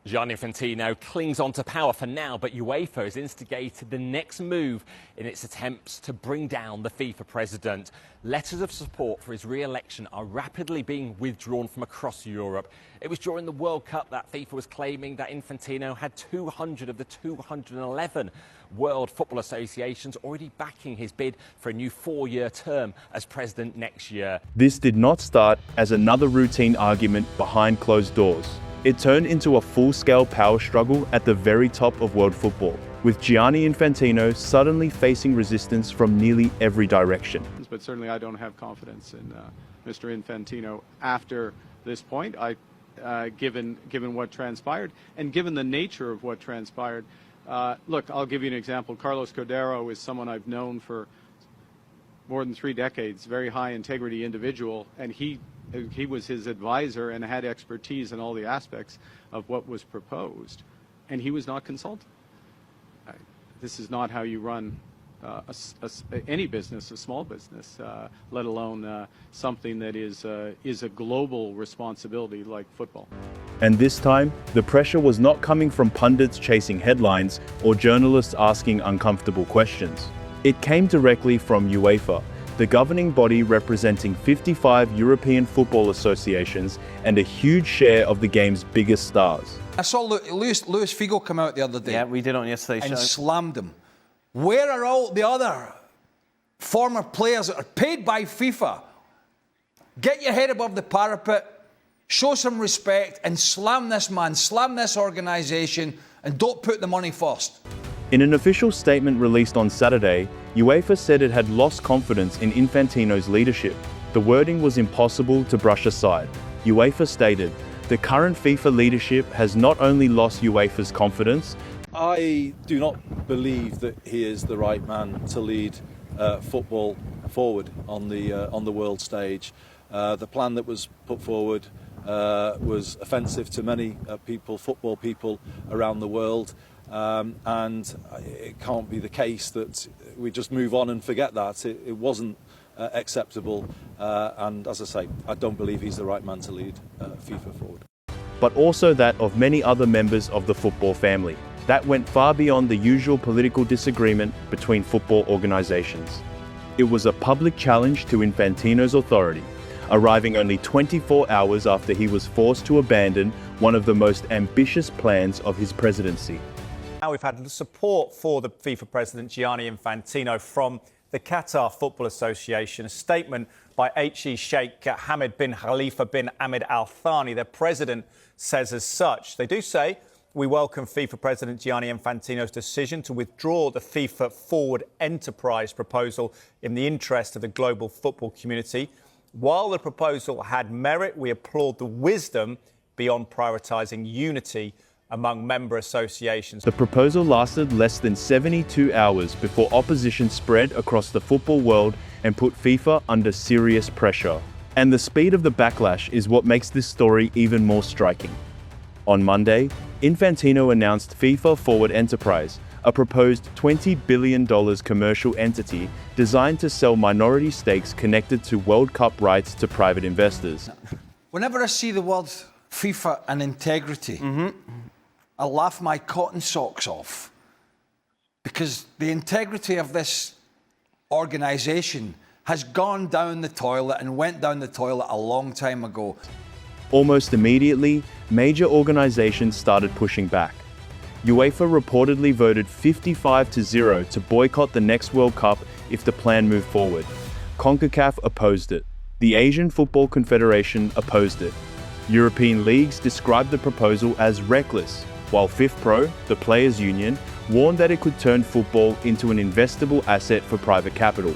Gianni Infantino clings on to power for now, but UEFA has instigated the next move in its attempts to bring down the FIFA president. Letters of support for his re-election are rapidly being withdrawn from across Europe. It was during the World Cup that FIFA was claiming that Infantino had 200 of the 211 World Football Associations already backing his bid for a new 4-year term as president next year. This did not start as another routine argument behind closed doors. It turned into a full-scale power struggle at the very top of world football, with Gianni Infantino suddenly facing resistance from nearly every direction. But certainly I don't have confidence in Mr. Infantino after this point. Given what transpired and given the nature of what transpired. Look, I'll give you an example. Carlos Cordero is someone I've known for more than 3 decades, very high integrity individual, and he was his advisor and had expertise in all the aspects of what was proposed, and he was not consulted. This is not how you run any business, a small business, let alone something that is a global responsibility like football. And this time, the pressure was not coming from pundits chasing headlines or journalists asking uncomfortable questions. It came directly from UEFA, the governing body representing 55 European football associations and a huge share of the game's biggest stars. I saw Luis Figo come out the other day. Yeah, we did on yesterday's show. And slammed him. Where are all the other former players that are paid by FIFA? Get your head above the parapet, show some respect, and slam this man, slam this organisation, and don't put the money first. In an official statement released on Saturday, UEFA said it had lost confidence in Infantino's leadership. The wording was impossible to brush aside. UEFA stated, the current FIFA leadership has not only lost UEFA's confidence. I do not believe that he is the right man to lead football forward on the world stage. The plan that was put forward was offensive to many football people around the world. And it can't be the case that we just move on and forget that. It wasn't acceptable, and as I say, I don't believe he's the right man to lead FIFA forward. But also that of many other members of the football family. That went far beyond the usual political disagreement between football organisations. It was a public challenge to Infantino's authority, arriving only 24 hours after he was forced to abandon one of the most ambitious plans of his presidency. Now we've had support for the FIFA president Gianni Infantino from the Qatar Football Association. A statement by HE Sheikh Hamad bin Khalifa bin Ahmed Al Thani, their president, says as such. They do say, we welcome FIFA President Gianni Infantino's decision to withdraw the FIFA Forward Enterprise proposal in the interest of the global football community. While the proposal had merit, we applaud the wisdom beyond prioritising unity among member associations. The proposal lasted less than 72 hours before opposition spread across the football world and put FIFA under serious pressure. And the speed of the backlash is what makes this story even more striking. On Monday, Infantino announced FIFA Forward Enterprise, a proposed $20 billion commercial entity designed to sell minority stakes connected to World Cup rights to private investors. Whenever I see the words FIFA and integrity, I laugh my cotton socks off, because the integrity of this organisation has gone down the toilet and went down the toilet a long time ago. Almost immediately, major organisations started pushing back. UEFA reportedly voted 55-0 to boycott the next World Cup if the plan moved forward. CONCACAF opposed it. The Asian Football Confederation opposed it. European leagues described the proposal as reckless, while FIFPro, the players' union, warned that it could turn football into an investable asset for private capital.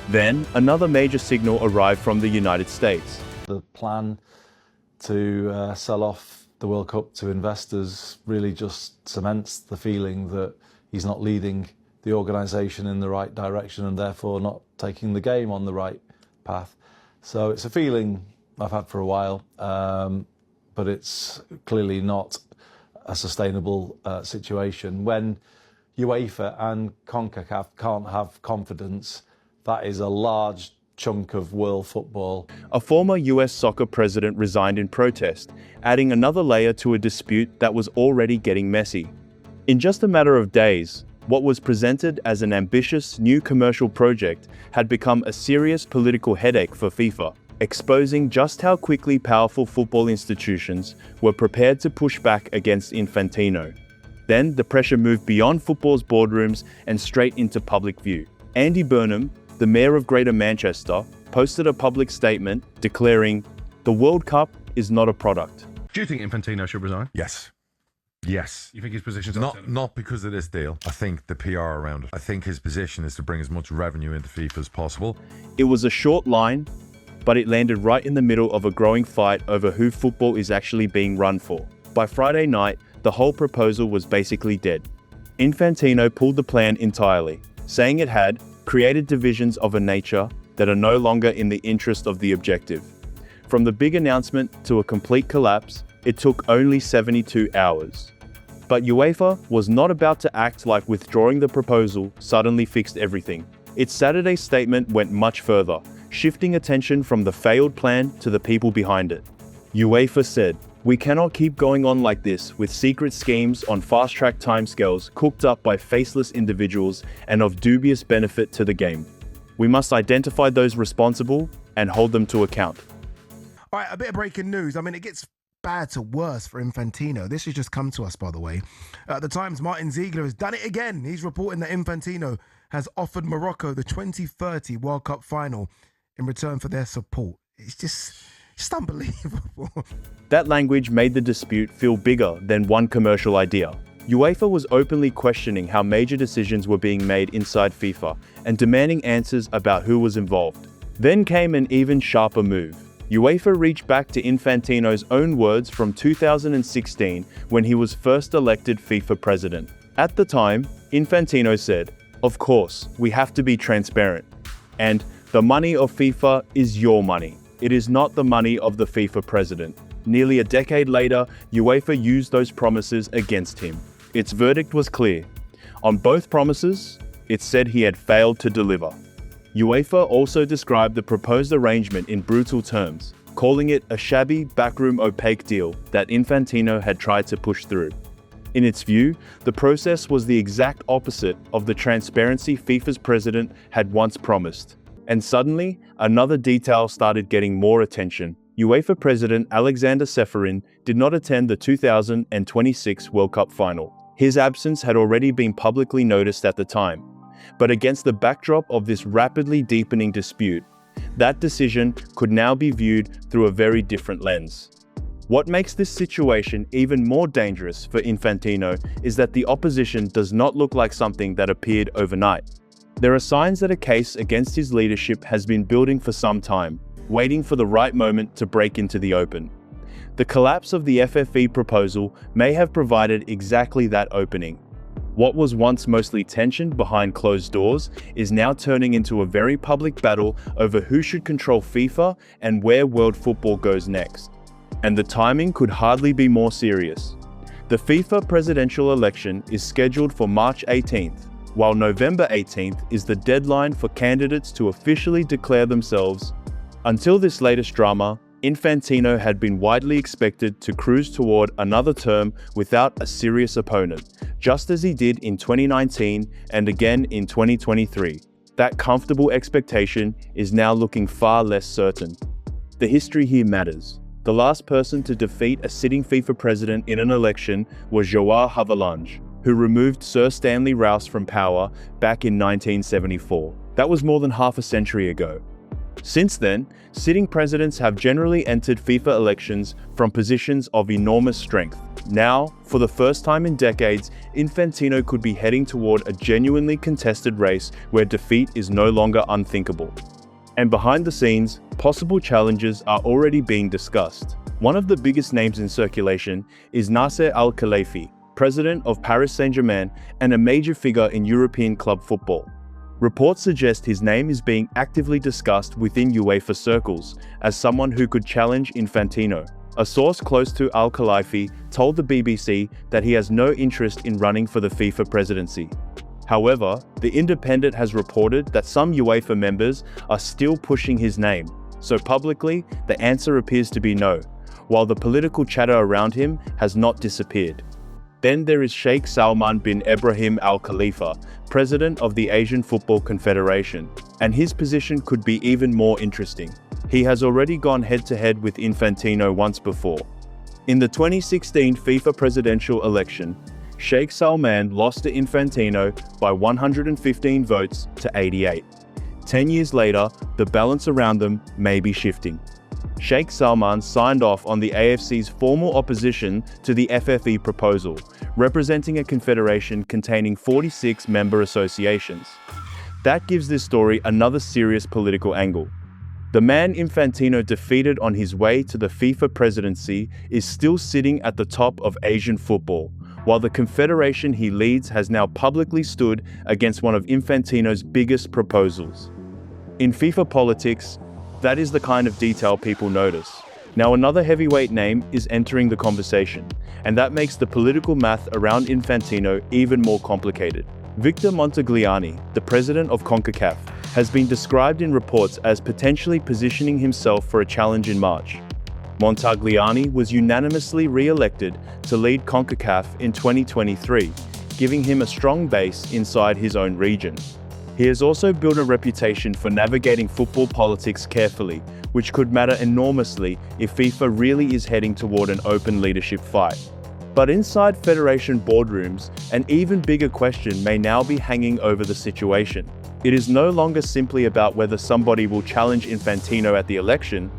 Then, another major signal arrived from the United States. The plan to sell off the World Cup to investors really just cements the feeling that he's not leading the organisation in the right direction and therefore not taking the game on the right path. So it's a feeling I've had for a while, but it's clearly not a sustainable situation. When UEFA and CONCACAF can't have confidence, that is a large chunk of world football. A former US soccer president resigned in protest, adding another layer to a dispute that was already getting messy. In just a matter of days, what was presented as an ambitious new commercial project had become a serious political headache for FIFA, exposing just how quickly powerful football institutions were prepared to push back against Infantino. Then the pressure moved beyond football's boardrooms and straight into public view. Andy Burnham, the mayor of Greater Manchester, posted a public statement declaring, "The World Cup is not a product." Do you think Infantino should resign? Yes. Yes. You think his position's not because of this deal. I think the PR around it. I think his position is to bring as much revenue into FIFA as possible. It was a short line, but it landed right in the middle of a growing fight over who football is actually being run for. By Friday night, the whole proposal was basically dead. Infantino pulled the plan entirely, saying it had created divisions of a nature that are no longer in the interest of the objective. From the big announcement to a complete collapse, it took only 72 hours. But UEFA was not about to act like withdrawing the proposal suddenly fixed everything. Its Saturday statement went much further, shifting attention from the failed plan to the people behind it. UEFA said, "We cannot keep going on like this with secret schemes on fast-track timescales cooked up by faceless individuals and of dubious benefit to the game. We must identify those responsible and hold them to account." All right, a bit of breaking news. I mean, it gets bad to worse for Infantino. This has just come to us, by the way. At the Times, Martin Ziegler has done it again. He's reporting that Infantino has offered Morocco the 2030 World Cup final in return for their support. It's just unbelievable. That language made the dispute feel bigger than one commercial idea. UEFA was openly questioning how major decisions were being made inside FIFA and demanding answers about who was involved. Then came an even sharper move. UEFA reached back to Infantino's own words from 2016 when he was first elected FIFA president. At the time, Infantino said, "Of course, we have to be transparent. And the money of FIFA is your money. It is not the money of the FIFA president." Nearly a decade later, UEFA used those promises against him. Its verdict was clear. On both promises, it said he had failed to deliver. UEFA also described the proposed arrangement in brutal terms, calling it a shabby, backroom opaque deal that Infantino had tried to push through. In its view, the process was the exact opposite of the transparency FIFA's president had once promised. And suddenly, another detail started getting more attention. UEFA President Alexander Ceferin did not attend the 2026 World Cup final. His absence had already been publicly noticed at the time. But against the backdrop of this rapidly deepening dispute, that decision could now be viewed through a very different lens. What makes this situation even more dangerous for Infantino is that the opposition does not look like something that appeared overnight. There are signs that a case against his leadership has been building for some time, waiting for the right moment to break into the open. The collapse of the FFV proposal may have provided exactly that opening. What was once mostly tension behind closed doors is now turning into a very public battle over who should control FIFA and where world football goes next. And the timing could hardly be more serious. The FIFA presidential election is scheduled for March 18th, while November 18th is the deadline for candidates to officially declare themselves. Until this latest drama, Infantino had been widely expected to cruise toward another term without a serious opponent, just as he did in 2019 and again in 2023. That comfortable expectation is now looking far less certain. The history here matters. The last person to defeat a sitting FIFA president in an election was Joao Havelange, who removed Sir Stanley Rouse from power back in 1974. That was more than half a century ago. Since then, sitting presidents have generally entered FIFA elections from positions of enormous strength. Now, for the first time in decades, Infantino could be heading toward a genuinely contested race where defeat is no longer unthinkable. And behind the scenes, possible challenges are already being discussed. One of the biggest names in circulation is Nasser Al-Khelaifi, president of Paris Saint-Germain and a major figure in European club football. Reports suggest his name is being actively discussed within UEFA circles as someone who could challenge Infantino. A source close to Al-Khelaifi told the BBC that he has no interest in running for the FIFA presidency. However, The Independent has reported that some UEFA members are still pushing his name, so publicly, the answer appears to be no, while the political chatter around him has not disappeared. Then there is Sheikh Salman bin Ibrahim Al Khalifa, president of the Asian Football Confederation, and his position could be even more interesting. He has already gone head-to-head with Infantino once before. In the 2016 FIFA presidential election, Sheikh Salman lost to Infantino by 115 votes to 88. 10 years later, the balance around them may be shifting. Sheikh Salman signed off on the AFC's formal opposition to the FFE proposal, representing a confederation containing 46 member associations. That gives this story another serious political angle. The man Infantino defeated on his way to the FIFA presidency is still sitting at the top of Asian football, while the confederation he leads has now publicly stood against one of Infantino's biggest proposals. In FIFA politics, that is the kind of detail people notice. Now another heavyweight name is entering the conversation, and that makes the political math around Infantino even more complicated. Victor Montagliani, the president of CONCACAF, has been described in reports as potentially positioning himself for a challenge in March. Montagliani was unanimously re-elected to lead CONCACAF in 2023, giving him a strong base inside his own region. He has also built a reputation for navigating football politics carefully, which could matter enormously if FIFA really is heading toward an open leadership fight. But inside federation boardrooms, an even bigger question may now be hanging over the situation. It is no longer simply about whether somebody will challenge Infantino at the election.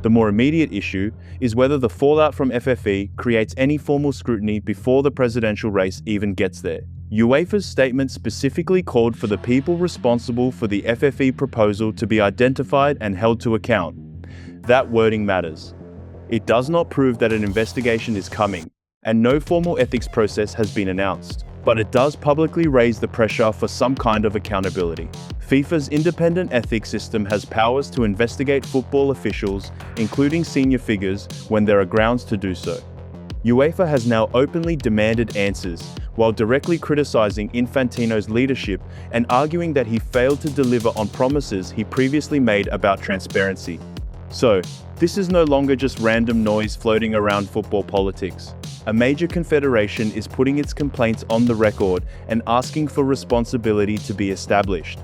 The more immediate issue is whether the fallout from FFE creates any formal scrutiny before the presidential race even gets there. UEFA's statement specifically called for the people responsible for the FFE proposal to be identified and held to account. That wording matters. It does not prove that an investigation is coming, and no formal ethics process has been announced. But it does publicly raise the pressure for some kind of accountability. FIFA's independent ethics system has powers to investigate football officials, including senior figures, when there are grounds to do so. UEFA has now openly demanded answers, while directly criticizing Infantino's leadership and arguing that he failed to deliver on promises he previously made about transparency. So, this is no longer just random noise floating around football politics. A major confederation is putting its complaints on the record and asking for responsibility to be established.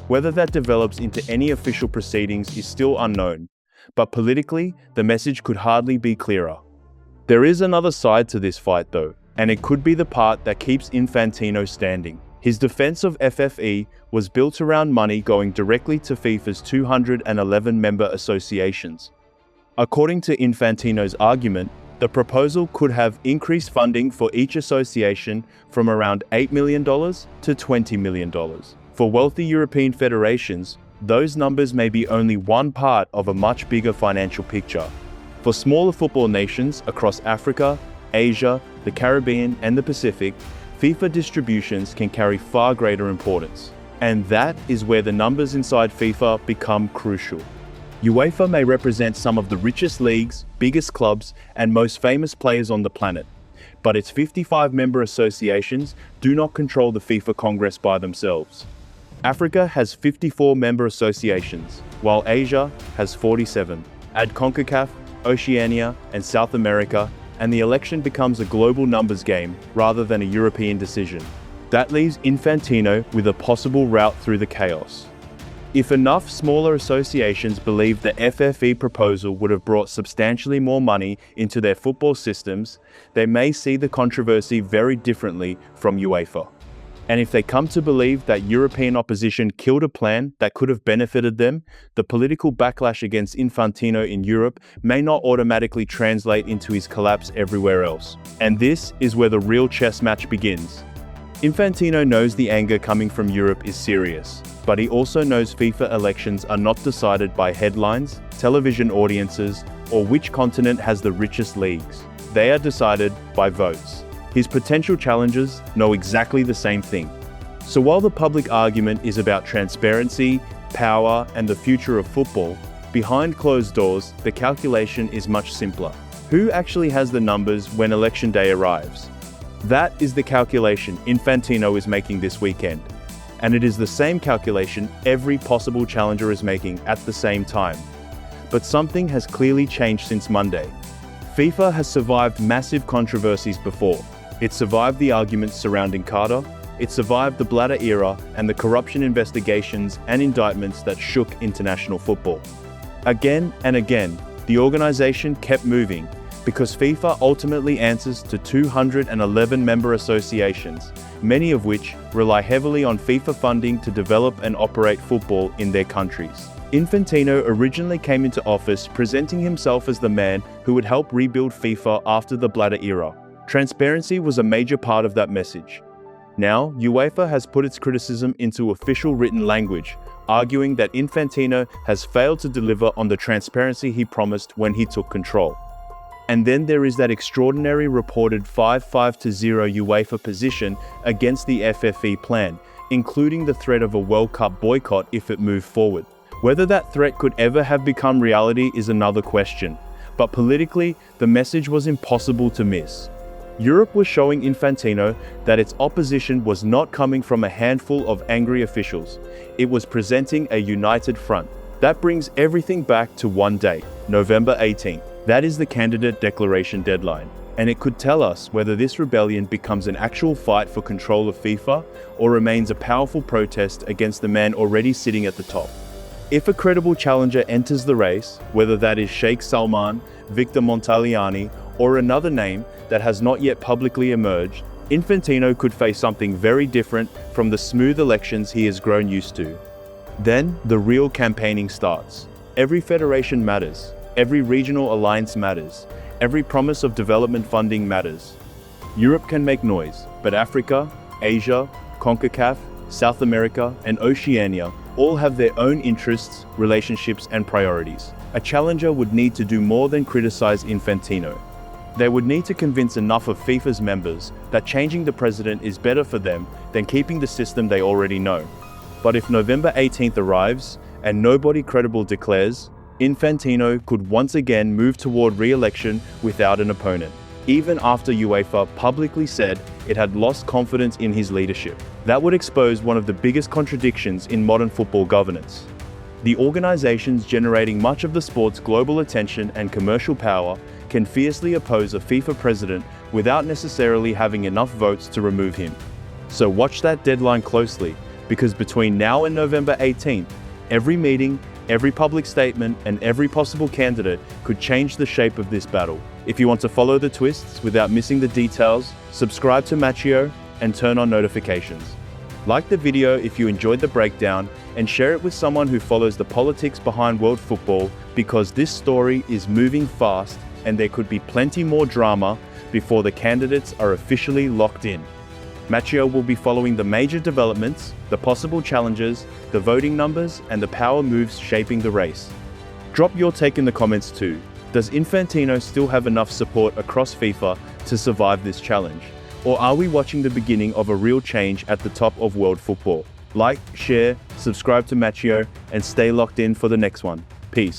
Whether that develops into any official proceedings is still unknown, but politically, the message could hardly be clearer. There is another side to this fight though, and it could be the part that keeps Infantino standing. His defense of FFE was built around money going directly to FIFA's 211 member associations. According to Infantino's argument, the proposal could have increased funding for each association from around $8 million to $20 million. For wealthy European federations, those numbers may be only one part of a much bigger financial picture. For smaller football nations across Africa, Asia, the Caribbean, and the Pacific, FIFA distributions can carry far greater importance. And that is where the numbers inside FIFA become crucial. UEFA may represent some of the richest leagues, biggest clubs, and most famous players on the planet, but its 55 member associations do not control the FIFA Congress by themselves. Africa has 54 member associations, while Asia has 47. Add CONCACAF, Oceania, and South America, and the election becomes a global numbers game rather than a European decision. That leaves Infantino with a possible route through the chaos. If enough smaller associations believe the FFE proposal would have brought substantially more money into their football systems, they may see the controversy very differently from UEFA. And if they come to believe that European opposition killed a plan that could have benefited them, the political backlash against Infantino in Europe may not automatically translate into his collapse everywhere else. And this is where the real chess match begins. Infantino knows the anger coming from Europe is serious, but he also knows FIFA elections are not decided by headlines, television audiences, or which continent has the richest leagues. They are decided by votes. His potential challengers know exactly the same thing. So while the public argument is about transparency, power, and the future of football, behind closed doors, the calculation is much simpler. Who actually has the numbers when election day arrives? That is the calculation Infantino is making this weekend. And it is the same calculation every possible challenger is making at the same time. But something has clearly changed since Monday. FIFA has survived massive controversies before. It survived the arguments surrounding Carter, it survived the Blatter era and the corruption investigations and indictments that shook international football. Again and again, the organization kept moving because FIFA ultimately answers to 211 member associations, many of which rely heavily on FIFA funding to develop and operate football in their countries. Infantino originally came into office presenting himself as the man who would help rebuild FIFA after the Blatter era. Transparency was a major part of that message. Now, UEFA has put its criticism into official written language, arguing that Infantino has failed to deliver on the transparency he promised when he took control. And then there is that extraordinary reported 5-0 UEFA position against the FFE plan, including the threat of a World Cup boycott if it moved forward. Whether that threat could ever have become reality is another question, but politically, the message was impossible to miss. Europe was showing Infantino that its opposition was not coming from a handful of angry officials. It was presenting a united front. That brings everything back to one date, November 18th. That is the candidate declaration deadline, and it could tell us whether this rebellion becomes an actual fight for control of FIFA or remains a powerful protest against the man already sitting at the top. If a credible challenger enters the race, whether that is Sheikh Salman, Victor Montagliani, or another name that has not yet publicly emerged, Infantino could face something very different from the smooth elections he has grown used to. Then, the real campaigning starts. Every federation matters. Every regional alliance matters. Every promise of development funding matters. Europe can make noise, but Africa, Asia, CONCACAF, South America, and Oceania all have their own interests, relationships, and priorities. A challenger would need to do more than criticize Infantino. They would need to convince enough of FIFA's members that changing the president is better for them than keeping the system they already know. But if November 18th arrives and nobody credible declares, Infantino could once again move toward re-election without an opponent, even after UEFA publicly said it had lost confidence in his leadership. That would expose one of the biggest contradictions in modern football governance. The organizations generating much of the sport's global attention and commercial power can fiercely oppose a FIFA president without necessarily having enough votes to remove him. So watch that deadline closely, because between now and November 18th, every meeting, every public statement, and every possible candidate could change the shape of this battle. If you want to follow the twists without missing the details, subscribe to Matchio and turn on notifications. Like the video if you enjoyed the breakdown, and share it with someone who follows the politics behind world football, because this story is moving fast and there could be plenty more drama before the candidates are officially locked in. Matchio will be following the major developments, the possible challenges, the voting numbers, and the power moves shaping the race. Drop your take in the comments too. Does Infantino still have enough support across FIFA to survive this challenge? Or are we watching the beginning of a real change at the top of world football? Like, share, subscribe to Matchio, and stay locked in for the next one. Peace.